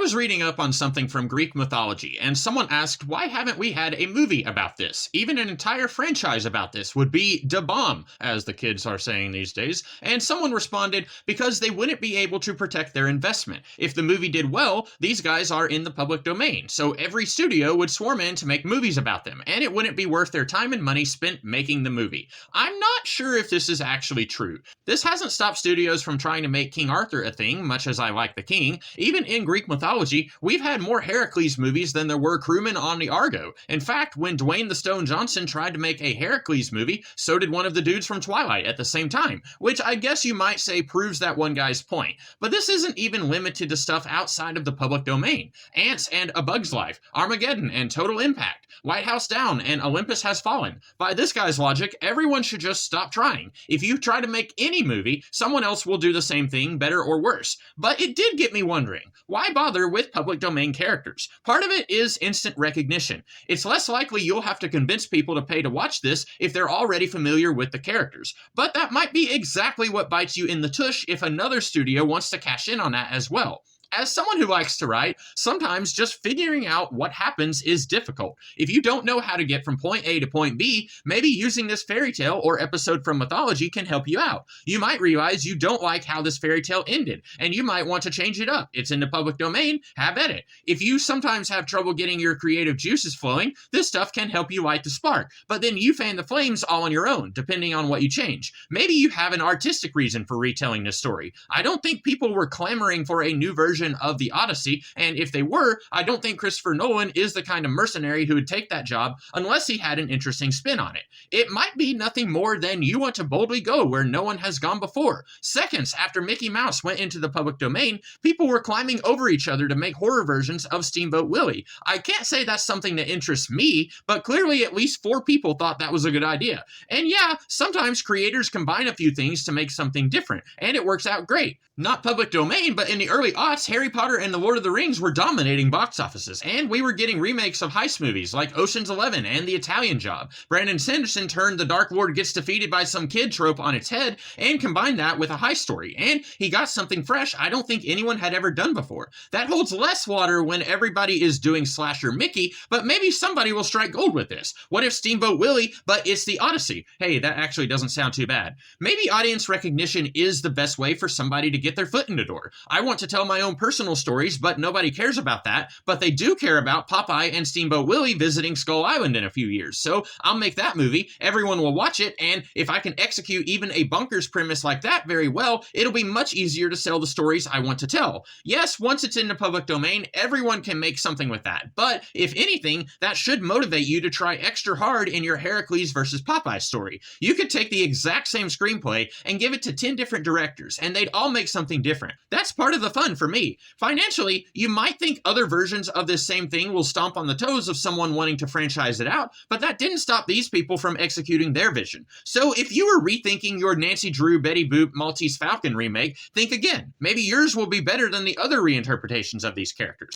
was reading up on something from Greek mythology, and someone asked, why haven't we had a movie about this? Even an entire franchise about this would be da bomb, as the kids are saying these days. And someone responded, because they wouldn't be able to protect their investment. If the movie did well, these guys are in the public domain, so every studio would swarm in to make movies about them, and it wouldn't be worth their time and money spent making the movie. I'm not sure if this is actually true. This hasn't stopped studios from trying to make King Arthur a thing, much as I like the king. Even in Greek mythology, we've had more Heracles movies than there were crewmen on the Argo. In fact, when Dwayne the Stone Johnson tried to make a Heracles movie, so did one of the dudes from Twilight at the same time, which I guess you might say proves that one guy's point. But this isn't even limited to stuff outside of the public domain. Ants and A Bug's Life, Armageddon and Total Impact, White House Down and Olympus Has Fallen. By this guy's logic, everyone should just stop trying. If you try to make any movie, someone else will do the same thing, better or worse. But it did get me wondering, why bother with public domain characters? Part of it is instant recognition. It's less likely you'll have to convince people to pay to watch this if they're already familiar with the characters. But that might be exactly what bites you in the tush if another studio wants to cash in on that as well. As someone who likes to write, sometimes just figuring out what happens is difficult. If you don't know how to get from point A to point B, maybe using this fairy tale or episode from mythology can help you out. You might realize you don't like how this fairy tale ended, and you might want to change it up. It's in the public domain, have at it. If you sometimes have trouble getting your creative juices flowing, this stuff can help you light the spark, but then you fan the flames all on your own, depending on what you change. Maybe you have an artistic reason for retelling this story. I don't think people were clamoring for a new version of the Odyssey, and if they were, I don't think Christopher Nolan is the kind of mercenary who would take that job unless he had an interesting spin on it. It might be nothing more than you want to boldly go where no one has gone before. Seconds after Mickey Mouse went into the public domain, people were climbing over each other to make horror versions of Steamboat Willie. I can't say that's something that interests me, but clearly at least 4 people thought that was a good idea. And yeah, sometimes creators combine a few things to make something different, and it works out great. Not public domain, but in the early aughts, Harry Potter and The Lord of the Rings were dominating box offices, and we were getting remakes of heist movies like Ocean's 11 and The Italian Job. Brandon Sanderson turned the Dark Lord gets defeated by some kid trope on its head and combined that with a heist story, and he got something fresh I don't think anyone had ever done before. That holds less water when everybody is doing Slasher Mickey, but maybe somebody will strike gold with this. What if Steamboat Willie, but it's the Odyssey? Hey, that actually doesn't sound too bad. Maybe audience recognition is the best way for somebody to get their foot in the door. I want to tell my own personal stories, but nobody cares about that. But they do care about Popeye and Steamboat Willie visiting Skull Island in a few years. So I'll make that movie, everyone will watch it, and if I can execute even a bonkers premise like that very well, it'll be much easier to sell the stories I want to tell. Yes, once it's in the public domain, everyone can make something with that. But if anything, that should motivate you to try extra hard in your Heracles versus Popeye story. You could take the exact same screenplay and give it to 10 different directors, and they'd all make something different. That's part of the fun for me. Financially, you might think other versions of this same thing will stomp on the toes of someone wanting to franchise it out, but that didn't stop these people from executing their vision. So if you were rethinking your Nancy Drew, Betty Boop, Maltese Falcon remake, think again. Maybe yours will be better than the other reinterpretations of these characters.